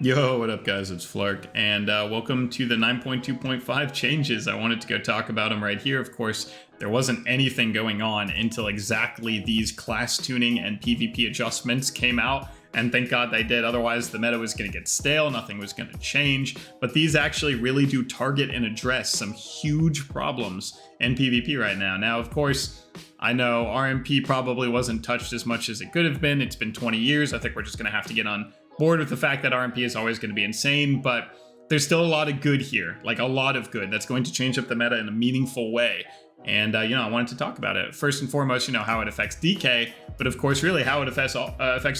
Yo, what up guys, it's Flark, and welcome to the 9.2.5 changes. I wanted to go talk about them right here. Of course, there wasn't anything going on until exactly these class tuning and PvP adjustments came out, and thank God they did, otherwise the meta was going to get stale, nothing was going to change. But these actually really do target and address some huge problems in PvP right now. Now, of course, I know RMP probably wasn't touched as much as it could have been. It's been 20 years. I think we're just going to have to get on board with the fact that RMP is always going to be insane, but there's still a lot of good here, like a lot of good that's going to change up the meta in a meaningful way. And, I wanted to talk about it. First and foremost, how it affects DK, but of course, really how it affects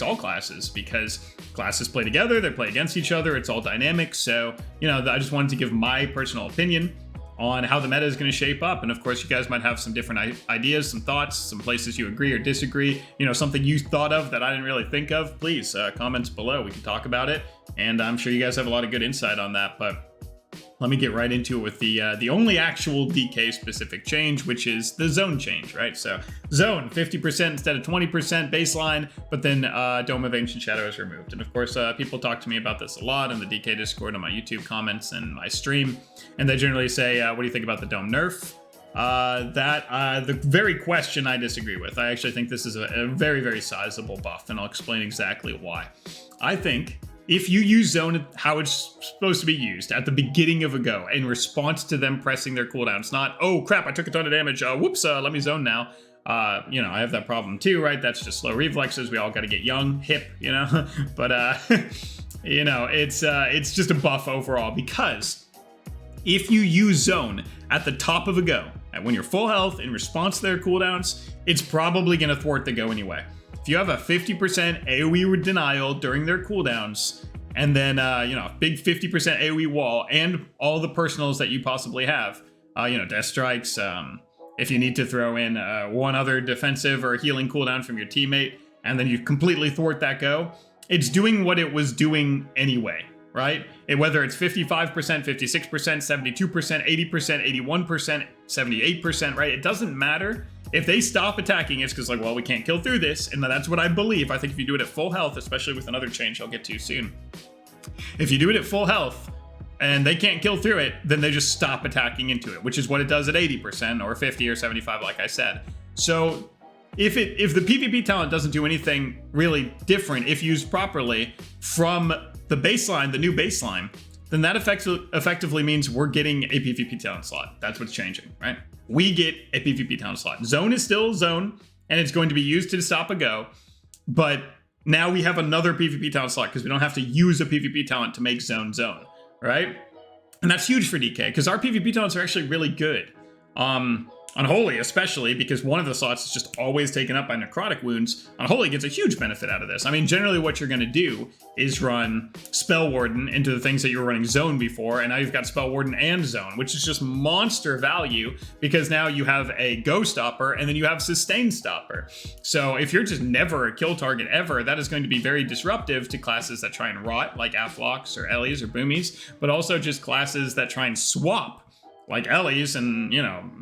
all classes, because classes play together, they play against each other, it's all dynamic. So, I just wanted to give my personal opinion on how the meta is going to shape up. And of course, you guys might have some different ideas, some thoughts, some places you agree or disagree, something you thought of that I didn't really think of. Please, comments below, we can talk about it. And I'm sure you guys have a lot of good insight on that, but let me get right into it with the only actual DK specific change, which is the zone change, right? So zone 50% instead of 20% baseline, but then Dome of Ancient Shadow is removed. And of course, people talk to me about this a lot in the DK Discord, on my YouTube comments and my stream. And they generally say, what do you think about the Dome nerf? The very question I disagree with. I actually think this is a very, very sizable buff, and I'll explain exactly why. I think if you use zone how it's supposed to be used at the beginning of a go in response to them pressing their cooldowns, not, oh crap, I took a ton of damage, whoops, let me zone now. I have that problem too, right? That's just slow reflexes. We all got to get young, hip, but it's just a buff overall, because if you use zone at the top of a go, and when you're full health in response to their cooldowns, it's probably going to thwart the go anyway. If you have a 50% AoE denial during their cooldowns, and then, a big 50% AoE wall, and all the personals that you possibly have, death strikes, if you need to throw in one other defensive or healing cooldown from your teammate, and then you completely thwart that go, it's doing what it was doing anyway, right? Whether it's 55%, 56%, 72%, 80%, 81%, 78%, right? It doesn't matter. If they stop attacking, it's because, we can't kill through this, and that's what I believe. I think if you do it at full health, especially with another change I'll get to soon, if you do it at full health and they can't kill through it, then they just stop attacking into it, which is what it does at 80% or 50 or 75, like I said. So if the PvP talent doesn't do anything really different if used properly from the baseline, the new baseline, then that effectively means we're getting a PvP talent slot. That's what's changing, right? We get a PvP talent slot. Zone is still zone, and it's going to be used to stop a go, but now we have another PvP talent slot because we don't have to use a PvP talent to make zone, right? And that's huge for DK, because our PvP talents are actually really good. Unholy especially, because one of the slots is just always taken up by necrotic wounds. Unholy gets a huge benefit out of this. I mean, generally what you're going to do is run Spell Warden into the things that you were running zone before, and now you've got Spell Warden and zone, which is just monster value, because now you have a go stopper and then you have sustain stopper. So if you're just never a kill target ever, that is going to be very disruptive to classes that try and rot, like Aflocks or Ellies or Boomies, but also just classes that try and swap, like Ellies and,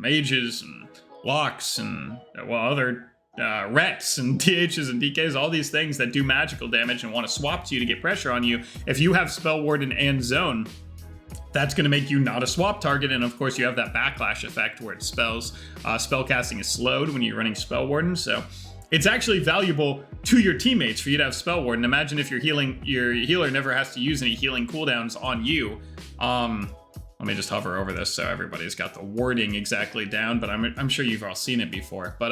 mages and locks and, other rets and THs and DKs, all these things that do magical damage and want to swap to you to get pressure on you. If you have Spell Warden and Zone, that's going to make you not a swap target. And of course, you have that backlash effect where it spell casting is slowed when you're running Spell Warden. So it's actually valuable to your teammates for you to have Spell Warden. Imagine if your healer never has to use any healing cooldowns on you. Let me just hover over this so everybody's got the wording exactly down, but I'm sure you've all seen it before. But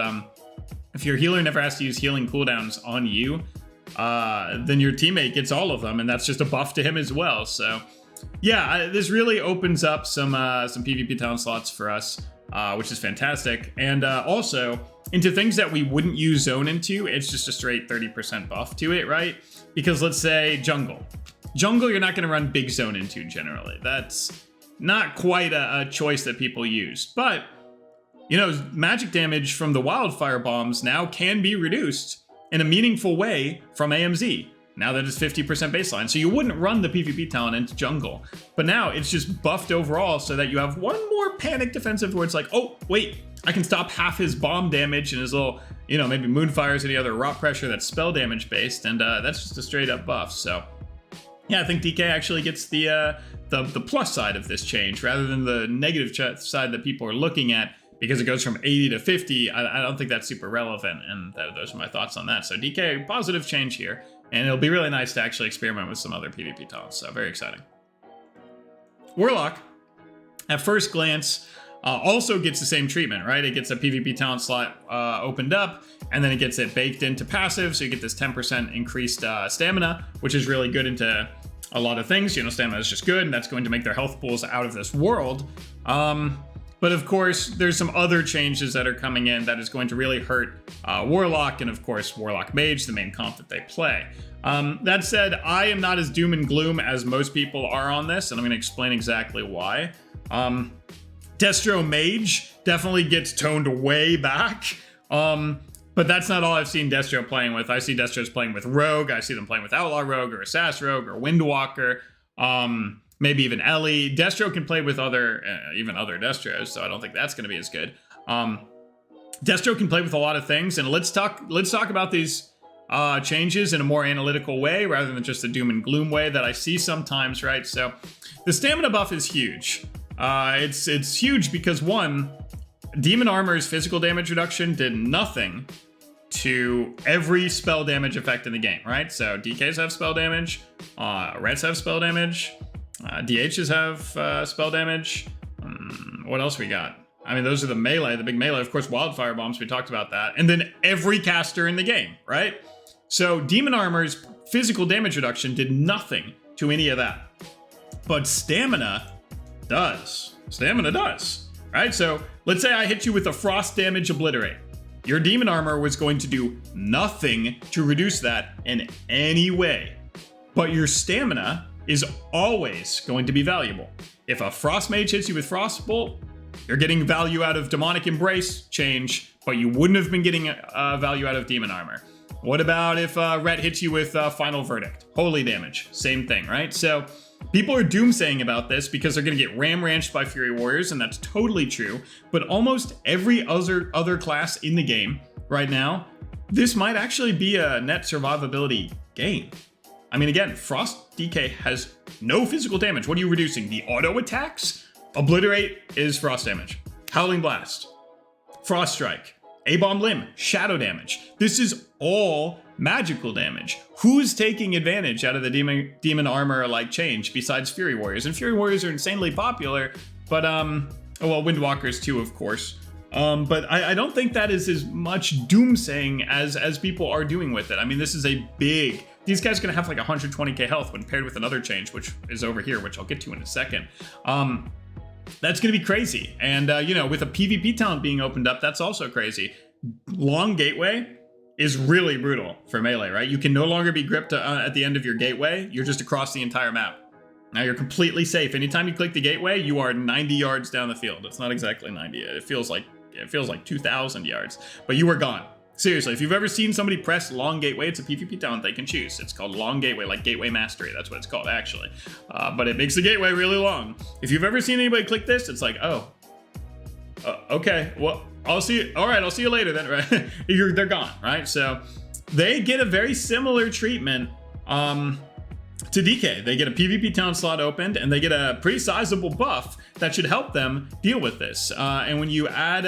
if your healer never has to use healing cooldowns on you, then your teammate gets all of them, and that's just a buff to him as well. So yeah, this really opens up some PvP talent slots for us, which is fantastic. And also, into things that we wouldn't use zone into, it's just a straight 30% buff to it, right? Because let's say jungle. Jungle, you're not going to run big zone into generally. That's not quite a choice that people use. But, magic damage from the wildfire bombs now can be reduced in a meaningful way from AMZ. Now that it's 50% baseline. So you wouldn't run the PvP talent into jungle. But now it's just buffed overall so that you have one more panic defensive where it's like, oh, wait, I can stop half his bomb damage and his little, maybe Moonfires, any other rot pressure that's spell damage based. And that's just a straight up buff. So Yeah, I think DK actually gets the plus side of this change rather than the negative side that people are looking at, because it goes from 80 to 50. I don't think that's super relevant, and those are my thoughts on that. So DK, positive change here, and it'll be really nice to actually experiment with some other PvP taunts, so very exciting. Warlock, at first glance, also gets the same treatment, right? It gets a PvP talent slot opened up, and then it gets it baked into passive, so you get this 10% increased stamina, which is really good into a lot of things. You know, stamina is just good, and that's going to make their health pools out of this world. But of course, there's some other changes that are coming in that is going to really hurt Warlock, and of course, Warlock Mage, the main comp that they play. That said, I am not as doom and gloom as most people are on this, and I'm going to explain exactly why. Destro Mage definitely gets toned way back, but that's not all I've seen Destro playing with. I see Destro's playing with Rogue, I see them playing with Outlaw Rogue, or Assassin Rogue, or Windwalker, maybe even Ellie. Destro can play with even other Destros, so I don't think that's going to be as good. Destro can play with a lot of things, and let's talk about these changes in a more analytical way rather than just the doom and gloom way that I see sometimes, right? So the stamina buff is huge. It's huge because, one, Demon Armor's physical damage reduction did nothing to every spell damage effect in the game, right? So DKs have spell damage, Rets have spell damage, DHs have spell damage. What else we got? I mean, those are the big melee. Of course, Wildfire Bombs, we talked about that. And then every caster in the game, right? So Demon Armor's physical damage reduction did nothing to any of that. But stamina does. Stamina does, right? So let's say I hit you with a Frost Damage Obliterate. Your Demon Armor was going to do nothing to reduce that in any way. But your stamina is always going to be valuable. If a Frost Mage hits you with Frostbolt, you're getting value out of Demonic Embrace change, but you wouldn't have been getting value out of Demon Armor. What about if Ret hits you with Final Verdict? Holy damage, same thing, right? So people are doomsaying about this because they're going to get ram-ranched by Fury Warriors, and that's totally true. But almost every other class in the game right now, this might actually be a net survivability gain. I mean, again, Frost DK has no physical damage. What are you reducing? The auto attacks? Obliterate is Frost damage. Howling Blast, Frost Strike, A-Bomb Limb, Shadow damage. This is all magical damage. Who's taking advantage out of the Demon Armor like change besides Fury Warriors? And Fury Warriors are insanely popular, but well, Windwalkers too, of course. But I don't think that is as much doomsaying as people are doing with it. I mean, this is a big... These guys are going to have like 120k health when paired with another change, which is over here, which I'll get to in a second. That's going to be crazy. And, you know, with a PvP talent being opened up, that's also crazy. Long Gateway is really brutal for melee, right? You can no longer be gripped at the end of your gateway. You're just across the entire map. Now you're completely safe. Anytime you click the gateway, you are 90 yards down the field. It's not exactly 90. It feels like 2,000 yards, but you are gone. Seriously, if you've ever seen somebody press Long Gateway, it's a PvP talent they can choose. It's called Long Gateway, like Gateway Mastery. That's what it's called, actually. But it makes the gateway really long. If you've ever seen anybody click this, it's like, oh, okay, well, I'll see you. All right, I'll see you later then, right? They're gone, right? So they get a very similar treatment to DK. They get a PvP talent slot opened, and they get a pretty sizable buff that should help them deal with this. And when you add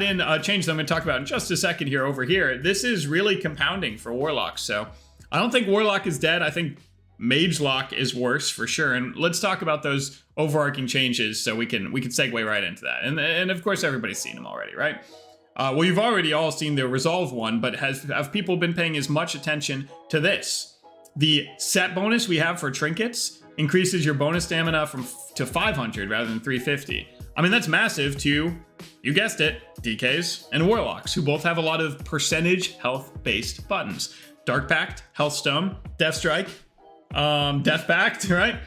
in a change that I'm going to talk about in just a second here over here, this is really compounding for Warlock. So I don't think Warlock is dead. I think Mage Lock is worse for sure. And let's talk about those overarching changes so we can segue right into that. And of course, everybody's seen them already, right? Well, you've already all seen the Resolve one, but have people been paying as much attention to this? The set bonus we have for trinkets increases your bonus stamina to 500 rather than 350. I mean, that's massive to, you guessed it, DKs and Warlocks, who both have a lot of percentage health-based buttons. Dark Pact, Healthstone, Death Strike, Death Pact, right?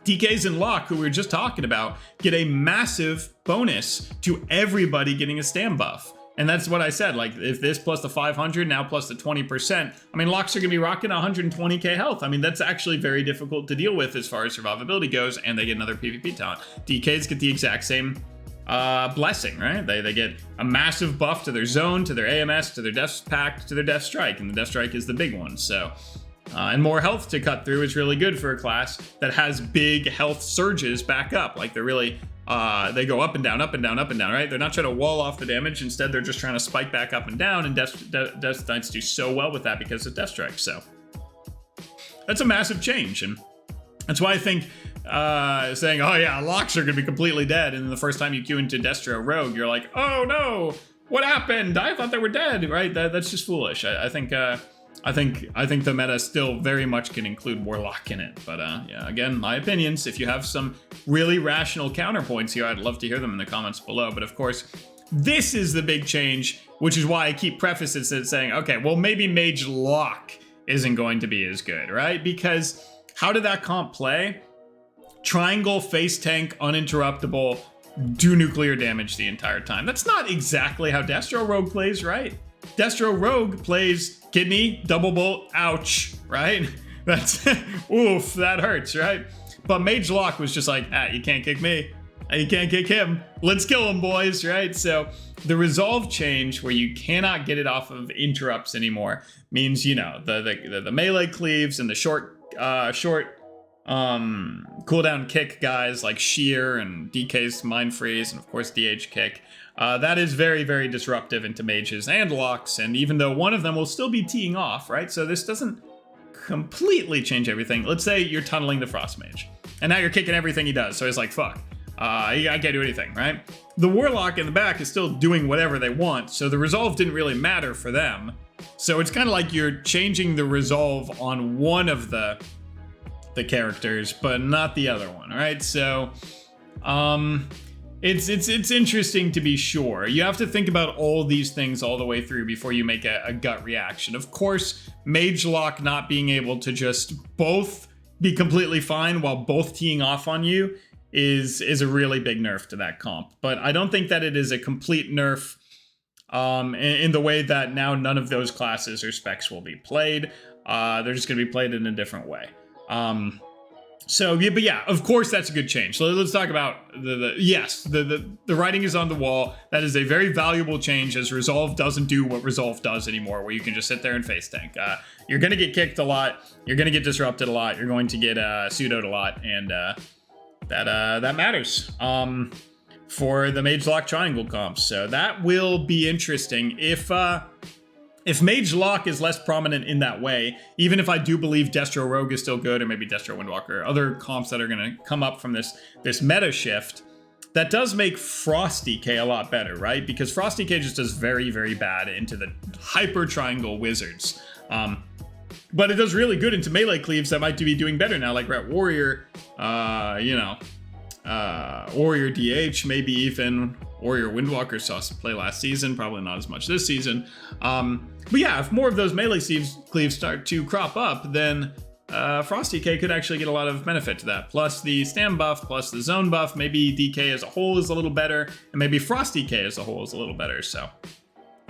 DKs and Lock, who we were just talking about, get a massive bonus to everybody getting a stam buff. And that's what I said, like, if this plus the 500, now plus the 20%, I mean, Locks are going to be rocking 120k health. I mean, that's actually very difficult to deal with as far as survivability goes, and they get another PvP talent. DKs get the exact same blessing, right? They get a massive buff to their zone, to their AMS, to their Death Pact, to their Death Strike, and the Death Strike is the big one. So And more health to cut through is really good for a class that has big health surges back up. Like they're really, they go up and down, up and down, up and down, right? They're not trying to wall off the damage. Instead, they're just trying to spike back up and down. And Death Knights do so well with that because of Death Strike. So that's a massive change. And that's why I think saying, oh yeah, locks are going to be completely dead. And then the first time you queue into Destro Rogue, you're like, oh no, what happened? I thought they were dead, right? That's just foolish. I think the meta still very much can include Warlock in it. But yeah, again, my opinions. If you have some really rational counterpoints here, I'd love to hear them in the comments below. But of course, this is the big change, which is why I keep prefaces it saying, okay, well, maybe Mage Lock isn't going to be as good, right? Because how did that comp play? Triangle, face tank, uninterruptible, do nuclear damage the entire time. That's not exactly how Destro Rogue plays, right? Destro Rogue plays kidney, double bolt, ouch, right? That's, oof, that hurts, right? But Mage Lock was just like, you can't kick me. You can't kick him. Let's kill him, boys, right? So the resolve change where you cannot get it off of interrupts anymore means, you know, the melee cleaves and the short cooldown kick guys like Shear and DK's Mind Freeze and of course DH kick. That is very, very disruptive into mages and locks, and even though one of them will still be teeing off, right? So this doesn't completely change everything. Let's say you're tunneling the Frost Mage, and now you're kicking everything he does, so he's like, fuck. I can't do anything, right? The Warlock in the back is still doing whatever they want, so the resolve didn't really matter for them. So it's kind of like you're changing the resolve on one of the characters, but not the other one, right? So, it's interesting to be sure. You have to think about all these things all the way through before you make a gut reaction. Of course, Mage Lock not being able to just both be completely fine while both teeing off on you is a really big nerf to that comp. But I don't think that it is a complete nerf in the way that now none of those classes or specs will be played. They're just going to be played in a different way. So yeah, but yeah, of course that's a good change. So let's talk about the writing is on the wall. That is a very valuable change, as Resolve doesn't do what Resolve does anymore, where you can just sit there and face tank. You're going to get kicked a lot. You're going to get disrupted a lot. You're going to get pseudoed a lot, and that matters for the Mage Lock Triangle comps. So that will be interesting if Mage Lock is less prominent in that way. Even if I do believe Destro Rogue is still good, or maybe Destro Windwalker, other comps that are going to come up from this meta shift, that does make Frost DK a lot better, right? Because Frost DK just does very, very bad into the Hyper Triangle Wizards. But it does really good into melee cleaves that might be doing better now, like Rat Warrior, Warrior DH, maybe even Warrior Windwalker saw some play last season, probably not as much this season. But yeah, if more of those melee cleaves start to crop up, then Frost DK could actually get a lot of benefit to that. Plus the stam buff, plus the zone buff, maybe DK as a whole is a little better, and maybe Frost DK as a whole is a little better. So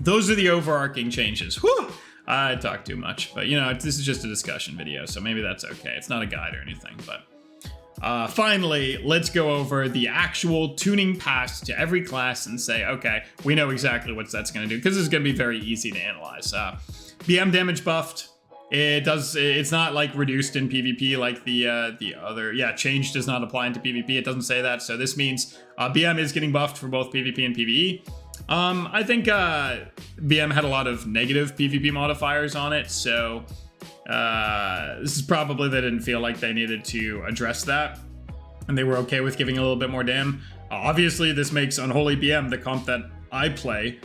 those are the overarching changes. Whew! I talk too much, but you know, this is just a discussion video, so maybe that's okay. It's not a guide or anything, but finally, let's go over the actual tuning pass to every class and say, okay, we know exactly what that's going to do, because it's going to be very easy to analyze. BM damage buffed. It's not like reduced in PvP like the other, change does not apply into PvP. It doesn't say that, so this means BM is getting buffed for both PvP and PvE. I think BM had a lot of negative PvP modifiers on it, so this is probably they didn't feel like they needed to address that, and they were okay with giving a little bit more dam. Obviously, this makes Unholy BM, the comp that I play,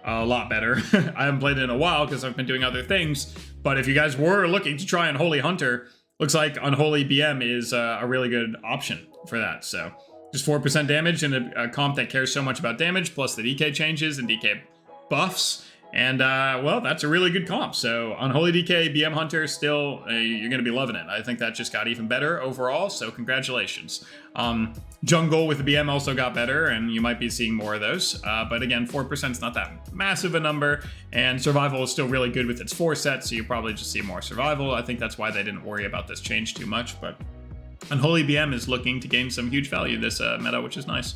a lot better. I haven't played it in a while because I've been doing other things, but if you guys were looking to try Unholy Hunter, looks like Unholy BM is a really good option for that. So just 4% damage in a comp that cares so much about damage, plus the DK changes and DK buffs. And, well, that's a really good comp. So Unholy DK, BM Hunter, still, you're going to be loving it. I think that just got even better overall, so congratulations. Jungle with the BM also got better, and you might be seeing more of those. But again, 4% is not that massive a number, and Survival is still really good with its 4 set, so you probably just see more Survival. I think that's why they didn't worry about this change too much, but Unholy BM is looking to gain some huge value this meta, which is nice.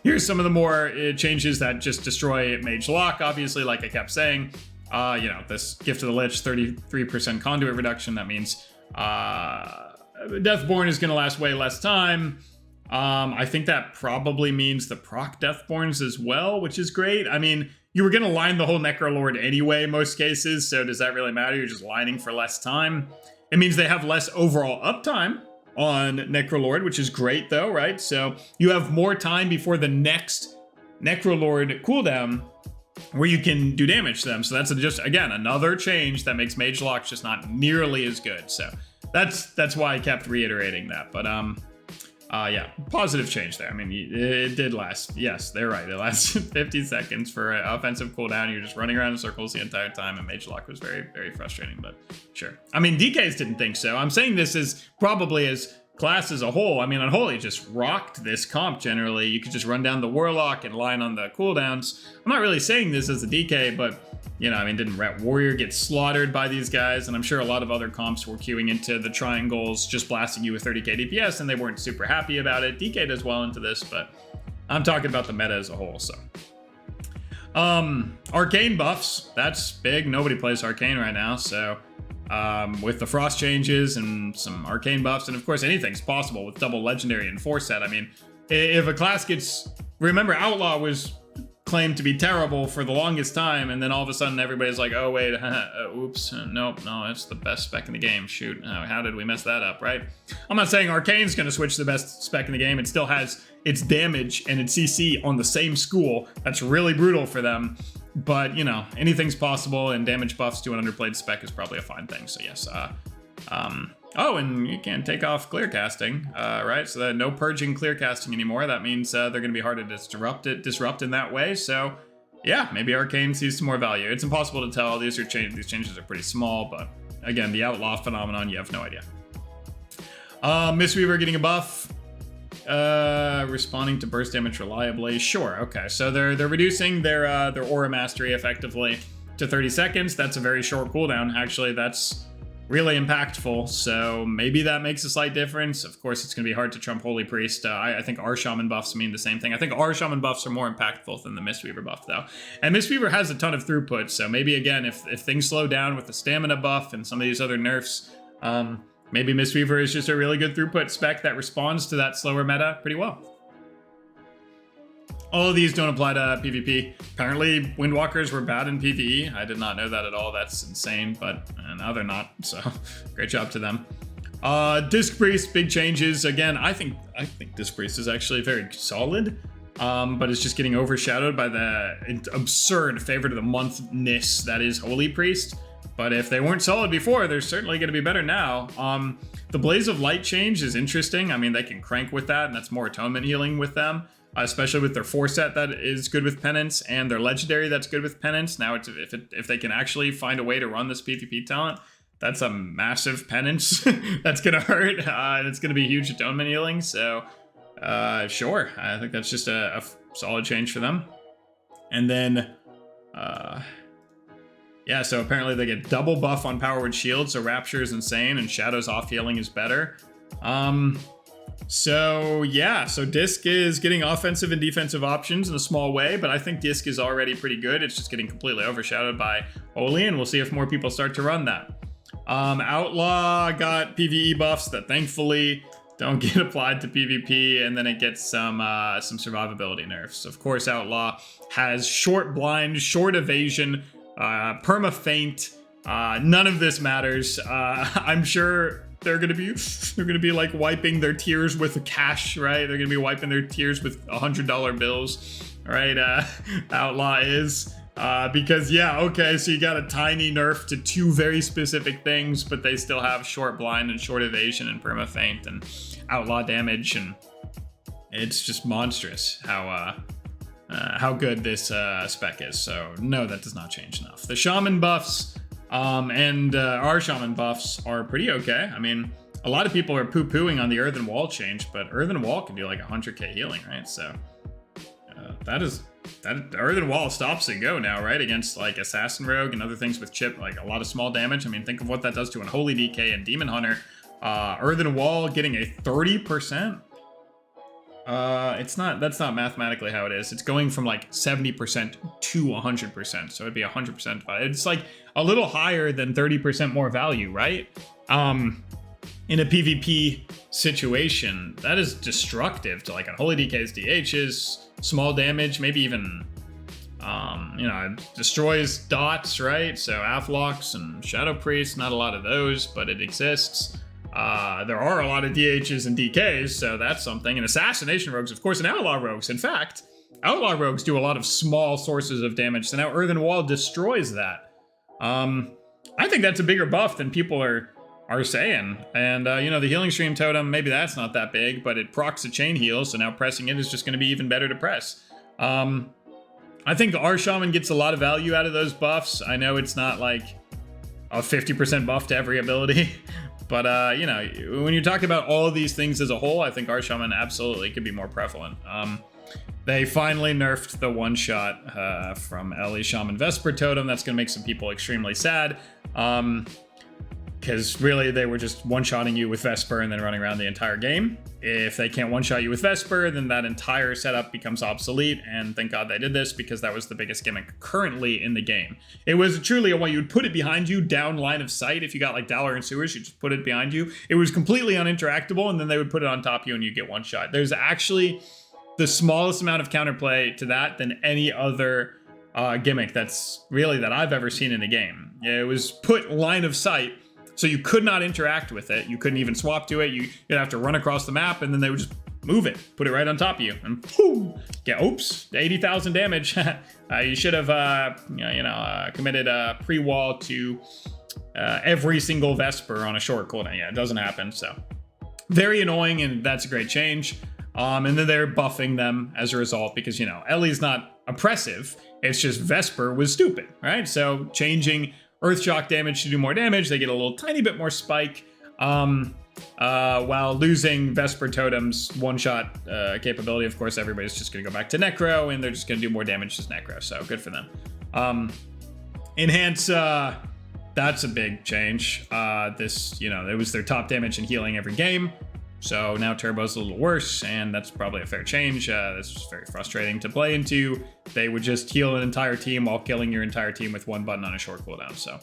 Here's some of the more changes that just destroy Mage Lock, obviously, like I kept saying. You know, this Gift of the Lich, 33% conduit reduction. That means Deathborn is going to last way less time. I think that probably means the proc Deathborns as well, which is great. I mean, you were going to line the whole Necrolord anyway, most cases, so does that really matter? You're just lining for less time. It means they have less overall uptime on Necrolord, which is great though, right? So you have more time before the next Necrolord cooldown where you can do damage to them. So that's just, again, another change that makes Mage Lock just not nearly as good. So that's why I kept reiterating that. But yeah, positive change there. I mean, it did last. Yes, they're right. It lasted 50 seconds for an offensive cooldown. You're just running around in circles the entire time, and Mage Lock was very, very frustrating, but sure. I mean, DKs didn't think so. I'm saying this is probably as class as a whole. I mean, Unholy just rocked this comp generally. You could just run down the Warlock and line on the cooldowns. I'm not really saying this as a DK, but you know, I mean, didn't Rat Warrior get slaughtered by these guys? And I'm sure a lot of other comps were queuing into the triangles, just blasting you with 30k DPS, and they weren't super happy about it. DK does well into this, but I'm talking about the meta as a whole, so. Arcane buffs, that's big. Nobody plays Arcane right now, so with the Frost changes and some Arcane buffs, and of course anything's possible with double Legendary and 4-set. I mean, if a class gets... Remember, Outlaw was claimed to be terrible for the longest time, and then all of a sudden everybody's like, oh wait, oops, nope, no, it's the best spec in the game. Shoot, how did we mess that up, right? I'm not saying Arcane's gonna switch to the best spec in the game. It still has its damage and its CC on the same school. That's really brutal for them, but you know, anything's possible, and damage buffs to an underplayed spec is probably a fine thing. So yes, oh, and you can't take off clear casting, right? So that no purging clear casting anymore. That means they're going to be hard to disrupt in that way. So yeah, maybe Arcane sees some more value. It's impossible to tell. These changes are pretty small, but again, the Outlaw phenomenon, you have no idea. Mistweaver getting a buff. Responding to burst damage reliably. Sure, okay. So they're reducing their Aura Mastery effectively to 30 seconds. That's a very short cooldown. Actually, that's really impactful, so maybe that makes a slight difference. Of course, it's going to be hard to trump Holy Priest. I think our Shaman buffs mean the same thing. I think our Shaman buffs are more impactful than the Mistweaver buff, though. And Mistweaver has a ton of throughput, so maybe, again, if things slow down with the stamina buff and some of these other nerfs, maybe Mistweaver is just a really good throughput spec that responds to that slower meta pretty well. All of these don't apply to PvP. Apparently, Windwalkers were bad in PvE. I did not know that at all. That's insane, but now they're not, so great job to them. Disc Priest, big changes. Again, I think Disc Priest is actually very solid, but it's just getting overshadowed by the absurd favorite of the month-ness that is Holy Priest. But if they weren't solid before, they're certainly going to be better now. The Blaze of Light change is interesting. I mean, they can crank with that, and that's more atonement healing with them. Especially with their 4-set that is good with Penance, and their Legendary that's good with Penance. Now, if they can actually find a way to run this PvP talent, that's a massive Penance that's going to hurt, and it's going to be huge atonement healing. So, sure, I think that's just a solid change for them. And then, yeah, so apparently they get double buff on Power Word Shield, so Rapture is insane, and Shadow's off healing is better. So yeah, so Disc is getting offensive and defensive options in a small way, but I think Disc is already pretty good. It's just getting completely overshadowed by Holy, and we'll see if more people start to run that. Outlaw got PvE buffs that thankfully don't get applied to PvP, and then it gets some survivability nerfs. Of course, Outlaw has short blind, short evasion, perma feint. None of this matters. I'm sure they're gonna be like wiping their tears with cash, right? They're gonna be wiping their tears with $100 bills, right? Outlaw is because yeah, okay, so you got a tiny nerf to two very specific things, but they still have short blind and short evasion and perma feint and Outlaw damage, and it's just monstrous how good this spec is. So no, that does not change enough. The Shaman buffs. And our Shaman buffs are pretty okay. I mean, a lot of people are poo-pooing on the Earthen Wall change, but Earthen Wall can do like 100k healing, right? So that Earthen Wall stops and go now, right? Against like Assassin Rogue and other things with chip, like a lot of small damage. I mean, think of what that does to Unholy DK and Demon Hunter. Earthen Wall getting a 30%. That's not mathematically how it is. It's going from like 70% to 100%. So it'd be 100%. It's like a little higher than 30% more value, right? In a PvP situation, that is destructive to like Unholy DKs, DHs, small damage, maybe even, destroys dots, right? So Aflocks and Shadow Priests, not a lot of those, but it exists. There are a lot of DHs and DKs, so that's something. And Assassination Rogues, of course, and Outlaw Rogues. In fact, Outlaw Rogues do a lot of small sources of damage, so now Earthen Wall destroys that. I think that's a bigger buff than people are saying. And, the Healing Stream Totem, maybe that's not that big, but it procs a chain heal, so now pressing it is just going to be even better to press. I think our Shaman gets a lot of value out of those buffs. I know it's not like a 50% buff to every ability, but, when you talk about all of these things as a whole, I think our Shaman absolutely could be more prevalent. They finally nerfed the one-shot from Ellie's Shaman Vesper Totem. That's going to make some people extremely sad. Because really, they were just one-shotting you with Vesper and then running around the entire game. If they can't one-shot you with Vesper, then that entire setup becomes obsolete, and thank God they did this, because that was the biggest gimmick currently in the game. It was truly a way you'd put it behind you, down line of sight. If you got like Dowler and Sewers, you just put it behind you. It was completely uninteractable, and then they would put it on top of you and you get one shot. There's actually the smallest amount of counterplay to that than any other gimmick that I've ever seen in a game. It was put line of sight, so you could not interact with it. You couldn't even swap to it. You'd have to run across the map, and then they would just move it, put it right on top of you, and boom, oops, 80,000 damage. You should have, committed a pre-wall to every single Vesper on a short cooldown. Yeah, it doesn't happen, so very annoying, and that's a great change. And then they're buffing them as a result because, Ellie's not oppressive. It's just Vesper was stupid, right? So changing Earthshock damage to do more damage, they get a little tiny bit more spike, while losing Vesper Totem's one-shot capability. Of course, everybody's just going to go back to Necro, and they're just going to do more damage as Necro, so good for them. Enhance, that's a big change. It was their top damage and healing every game. So now Turbo's a little worse, and that's probably a fair change. This was very frustrating to play into. They would just heal an entire team while killing your entire team with one button on a short cooldown. So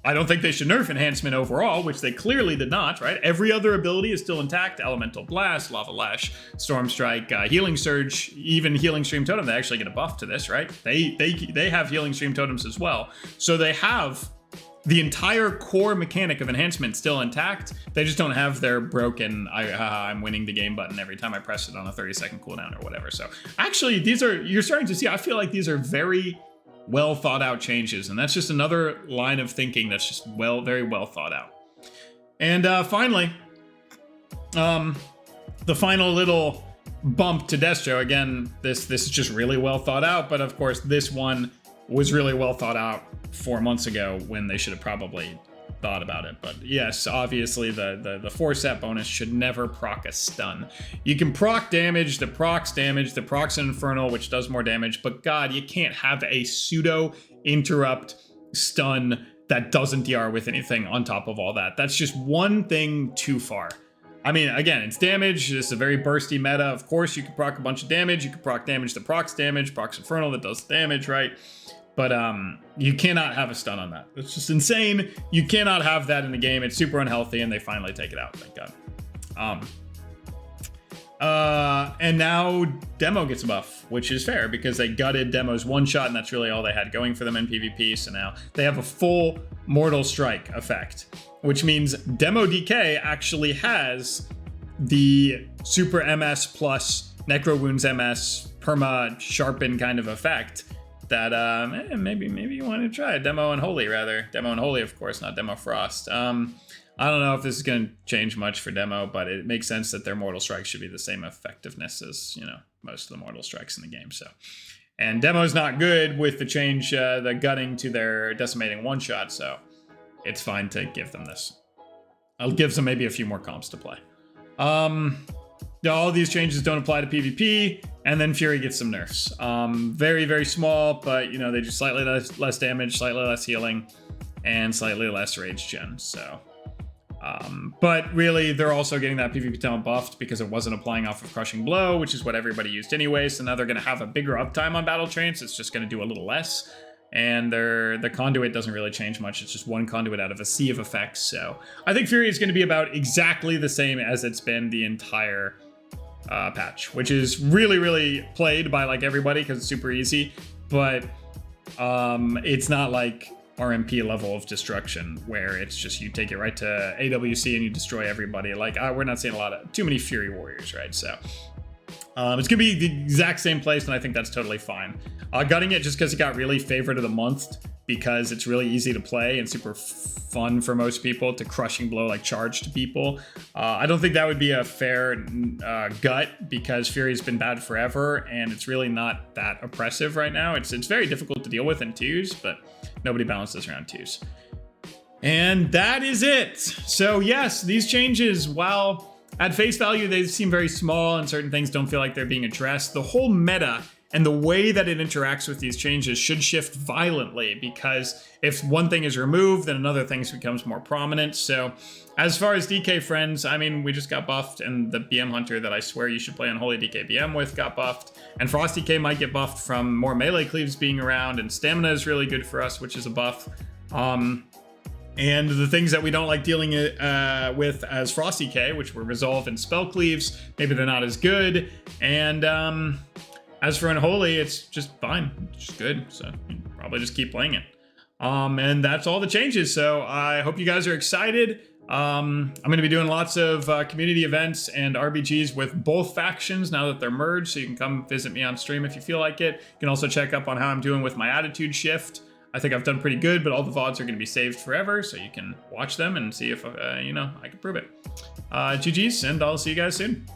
I don't think they should nerf Enhancement overall, which they clearly did not, right? Every other ability is still intact. Elemental Blast, Lava Lash, Storm Strike, Healing Surge, even Healing Stream Totem. They actually get a buff to this, right? They have Healing Stream Totems as well. So they have the entire core mechanic of Enhancement still intact. They just don't have their broken I'm winning the game button every time I press it on a 30-second cooldown or whatever. So actually, you're starting to see, I feel like these are very well thought out changes, and that's just another line of thinking that's just very well thought out. And finally, the final little bump to Destro. Again, this is just really well thought out, but of course this one was really well thought out 4 months ago when they should have probably thought about it. But yes, obviously the 4-set bonus should never proc a stun. You can proc damage, the procs an Infernal, which does more damage, but God, you can't have a pseudo interrupt stun that doesn't DR with anything on top of all that. That's just one thing too far. I mean, again, it's damage. This is a very bursty meta. Of course, you can proc a bunch of damage. You can proc damage that procs damage, procs Infernal that does damage, right? But you cannot have a stun on that. It's just insane. You cannot have that in the game. It's super unhealthy, and they finally take it out. Thank God. And now Demo gets a buff, which is fair because they gutted Demo's one shot, and that's really all they had going for them in PvP. So now they have a full Mortal Strike effect, which means Demo DK actually has the Super MS plus Necro Wounds MS perma sharpen kind of effect that maybe you want to try. Demo Unholy, rather. Demo Unholy, of course, not Demo Frost. I don't know if this is going to change much for Demo, but it makes sense that their Mortal Strike should be the same effectiveness as, most of the Mortal Strikes in the game. So, and Demo's not good with the change, the gutting to their Decimating one-shot, so it's fine to give them this. I'll give them maybe a few more comps to play. All these changes don't apply to PvP, and then Fury gets some nerfs. Very, very small, but, they do slightly less damage, slightly less healing, and slightly less rage gen. So, But really, they're also getting that PvP talent buffed because it wasn't applying off of Crushing Blow, which is what everybody used anyway. So now they're going to have a bigger uptime on Battle Trance. It's just going to do a little less. And the conduit doesn't really change much. It's just one conduit out of a sea of effects. So I think Fury is going to be about exactly the same as it's been the entire patch, which is really, really played by like everybody because it's super easy. But it's not like RMP level of destruction where it's just you take it right to AWC and you destroy everybody. Like we're not seeing too many Fury Warriors, right? So it's gonna be the exact same place, and I think that's totally fine. Gutting it just because it got really favorite of the month because it's really easy to play and super fun for most people to Crushing Blow like charge to people. I don't think that would be a fair gut because Fury's been bad forever and it's really not that oppressive right now. It's very difficult to deal with in twos, but nobody balances around twos. And that is it. So yes, these changes, while at face value they seem very small and certain things don't feel like they're being addressed, the whole meta and the way that it interacts with these changes should shift violently because if one thing is removed, then another thing becomes more prominent. So as far as DK friends, I mean, we just got buffed, and the BM Hunter that I swear you should play on Holy DK BM with got buffed, and Frost DK might get buffed from more melee cleaves being around, and Stamina is really good for us, which is a buff. And the things that we don't like dealing with as Frost DK, which were Resolve and Spell Cleaves, maybe they're not as good. And as for Unholy, it's just fine. It's just good. So you probably just keep playing it. And that's all the changes. So I hope you guys are excited. I'm going to be doing lots of community events and RBGs with both factions now that they're merged. So you can come visit me on stream if you feel like it. You can also check up on how I'm doing with my attitude shift. I think I've done pretty good, but all the VODs are going to be saved forever. So you can watch them and see if, I can prove it. GG's, and I'll see you guys soon.